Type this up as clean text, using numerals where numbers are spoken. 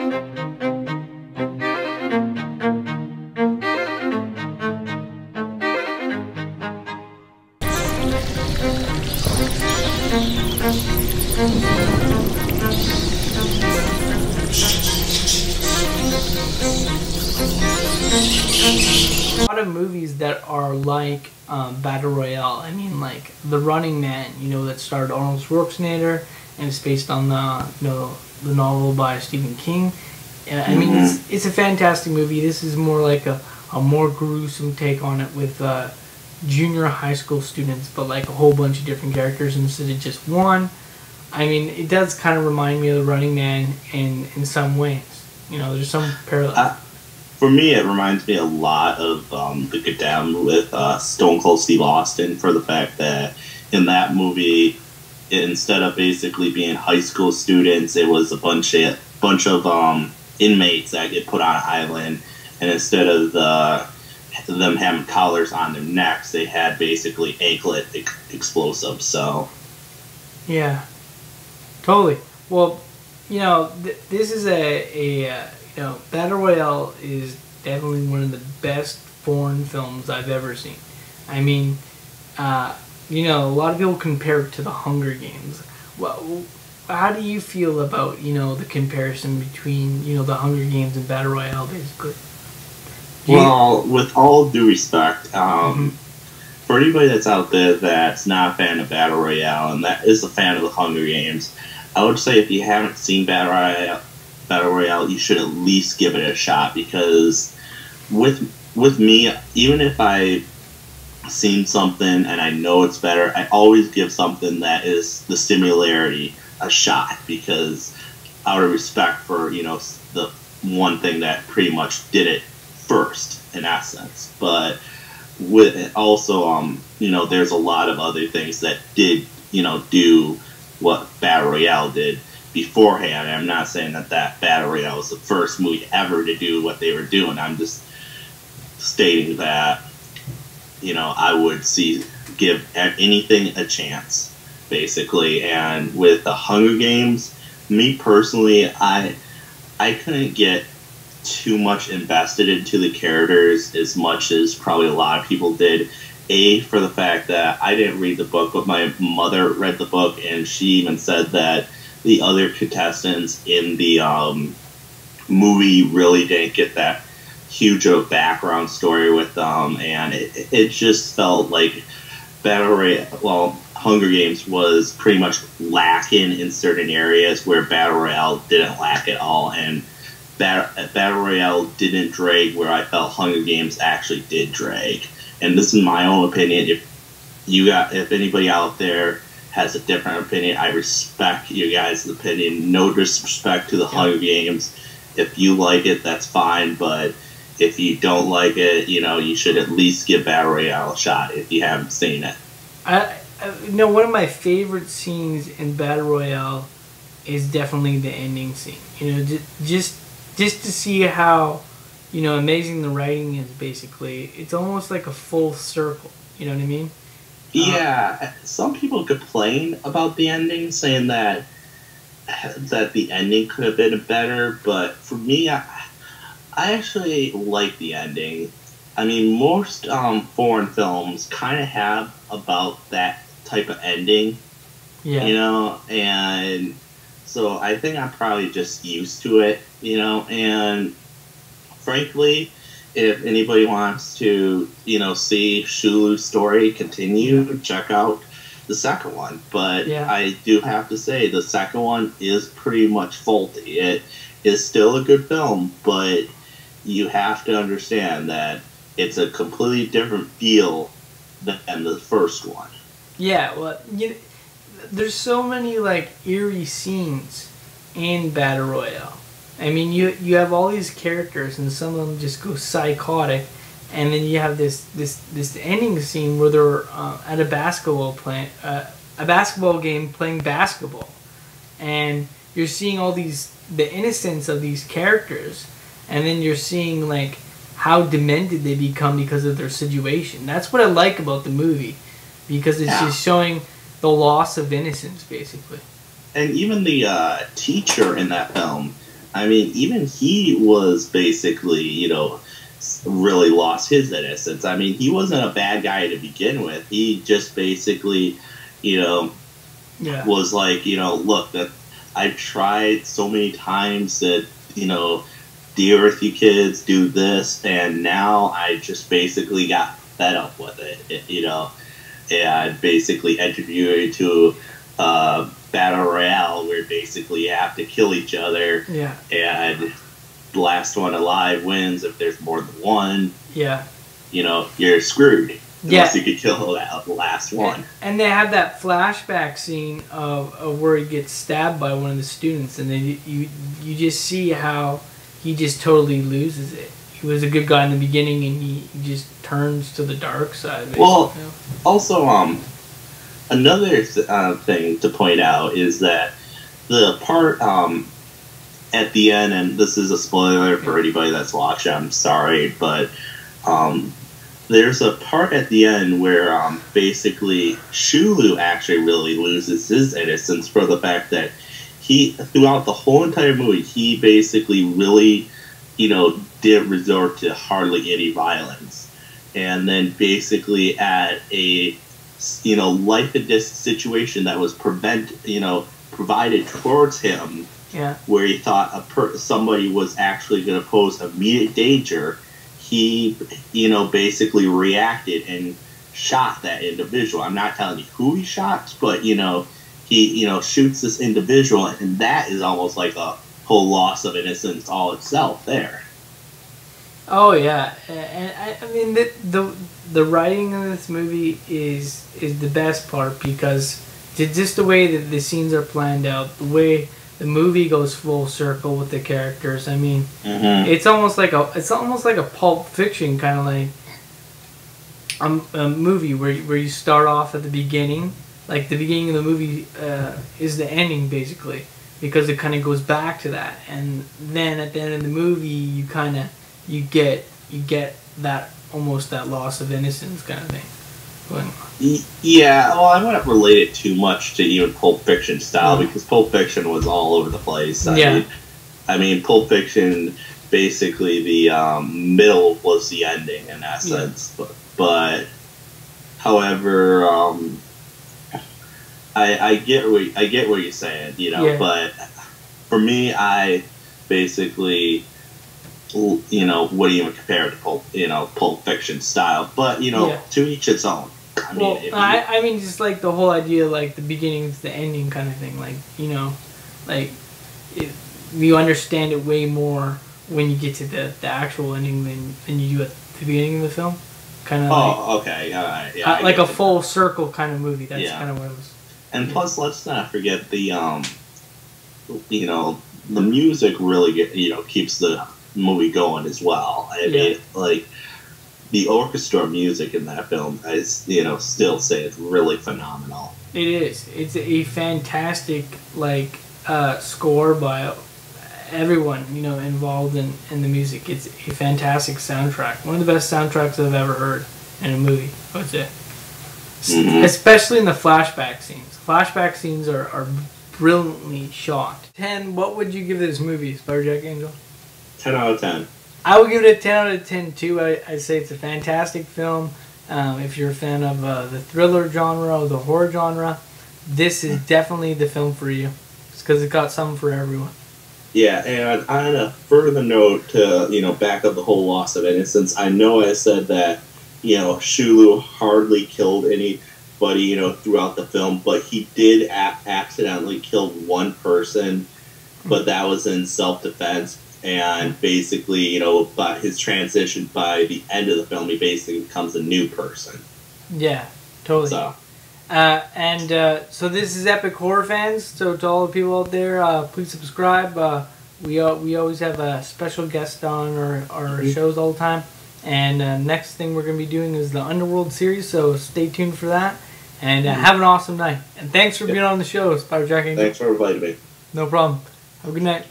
A lot of movies that are like Battle Royale. I mean, like The Running Man, you know, that starred Arnold Schwarzenegger, and it's based on the novel by Stephen King. I mean, it's a fantastic movie. This is more like a more gruesome take on it with junior high school students, but like a whole bunch of different characters instead of just one. I mean, it does kind of remind me of The Running Man in some ways. You know, there's some parallels. For me, it reminds me a lot of The Get Down with Stone Cold Steve Austin, for the fact that in that movie, instead of basically being high school students, it was a bunch of inmates that get put on an island, and instead of them having collars on their necks, they had basically anklet explosives. So, yeah, totally. Well, you know, this is you know, Battle Royale is definitely one of the best foreign films I've ever seen. I mean, you know, a lot of people compare it to The Hunger Games. Well, how do you feel about, you know, the comparison between, you know, The Hunger Games and Battle Royale, basically? Well, with all due respect, for anybody that's out there that's not a fan of Battle Royale and that is a fan of The Hunger Games, I would say if you haven't seen Battle Royale, you should at least give it a shot, because with me, even if I've seen something and I know it's better, I always give something that is the similarity a shot, because out of respect for, you know, the one thing that pretty much did it first, in essence. But with also, you know, there's a lot of other things that did, you know, do what Battle Royale did beforehand. I'm not saying that Battle Royale was the first movie ever to do what they were doing. I'm just stating that, you know, I would give anything a chance, basically. And with The Hunger Games, me personally, I couldn't get too much invested into the characters as much as probably a lot of people did. For the fact that I didn't read the book, but my mother read the book, and she even said that the other contestants in the movie really didn't get that huge of a background story with them, and it just felt like Hunger Games was pretty much lacking in certain areas where Battle Royale didn't lack at all, and Battle Royale didn't drag where I felt Hunger Games actually did drag. And this is my own opinion. If anybody out there has a different opinion, I respect you guys' opinion. No disrespect to the Hunger Games. If you like it, that's fine. But if you don't like it, you know, you should at least give Battle Royale a shot if you haven't seen it. You know, one of my favorite scenes in Battle Royale is definitely the ending scene. You know, just to see how, you know, amazing the writing is, basically. It's almost like a full circle. You know what I mean? Yeah, some people complain about the ending, saying that the ending could have been better, but for me, I actually like the ending. I mean, most foreign films kind of have about that type of ending, you know, and so I think I'm probably just used to it, you know, and frankly, if anybody wants to, you know, see Shulu's story continue, check out the second one. But I do have to say, the second one is pretty much faulty. It is still a good film, but you have to understand that it's a completely different feel than the first one. Yeah, well, there's so many, like, eerie scenes in Battle Royale. I mean, you have all these characters, and some of them just go psychotic, and then you have this ending scene where they're at a basketball game playing basketball, and you're seeing all the innocence of these characters, and then you're seeing like how demented they become because of their situation. That's what I like about the movie, because it's just showing the loss of innocence, basically. And even the teacher in that film, I mean, even he was basically, really lost his innocence. I mean, he wasn't a bad guy to begin with. He just basically, was like, look, that I've tried so many times that, deal with you kids, do this, and now I just basically got fed up with it, and basically entered you into Battle Royale where basically you have to kill each other, and the last one alive wins. If there's more than one, you're screwed. Unless you could kill the last one. And they have that flashback scene of where he gets stabbed by one of the students, and then you just see how he just totally loses it. He was a good guy in the beginning, and he just turns to the dark side. Basically. Well, also, another thing to point out is that the part at the end, and this is a spoiler for anybody that's watching, I'm sorry, but there's a part at the end where basically Shulu actually really loses his innocence for the fact that he, throughout the whole entire movie, he basically really, didn't resort to hardly any violence. And then basically at a, life and death situation that was provided towards him, where he thought somebody was actually going to pose immediate danger, he, basically reacted and shot that individual. I'm not telling you who he shot, but, he, shoots this individual, and that is almost like a whole loss of innocence all itself there. Oh, yeah. And I mean, the writing in this movie is the best part, because just the way that the scenes are planned out, the way the movie goes full circle with the characters. I mean, it's almost like a Pulp Fiction kind of like a movie where you start off at the beginning. Like the beginning of the movie is the ending basically, because it kind of goes back to that, and then at the end of the movie you get that almost that loss of innocence kind of thing going on. Yeah, well, I wouldn't relate it too much to even Pulp Fiction style, because Pulp Fiction was all over the place. I mean, Pulp Fiction, basically the middle was the ending in essence, but however, I get what you're saying, but for me, I basically, wouldn't even compare it to Pulp Fiction style, but to each its own. I mean, just like the whole idea, like the beginning to the ending kind of thing, like you understand it way more when you get to the actual ending than you do at the beginning of the film. Kind of. Okay, yeah. Like a full circle kind of movie. That's kind of what it was. And plus, let's not forget the the music really keeps the movie going as well. I mean, like the orchestra music in that film, I still say it's really phenomenal. It is. It's a fantastic score by everyone involved in the music. It's a fantastic soundtrack. One of the best soundtracks I've ever heard in a movie, I would say. Especially in the flashback scenes. Flashback scenes are brilliantly shot. 10, what would you give this movie, spiderjackangel? 10 out of 10. I would give it a 10 out of 10 too. I'd say it's a fantastic film. If you're a fan of the thriller genre or the horror genre, this is definitely the film for you. It's because it got something for everyone. Yeah, and on a further note to, back up the whole loss of innocence, I know I said that, Shulu hardly killed anybody, throughout the film, but he did accidentally kill one person, but that was in self-defense, and basically, by his transition, by the end of the film, he basically becomes a new person. Yeah, totally. So. So this is Epic Horror Fans. So to all the people out there, please subscribe. We always have a special guest on our shows all the time. And next thing we're going to be doing is the Underworld series. So stay tuned for that. And have an awesome night. And thanks for being on the show, spiderjackange. Thanks for inviting me. No problem. Have a good night.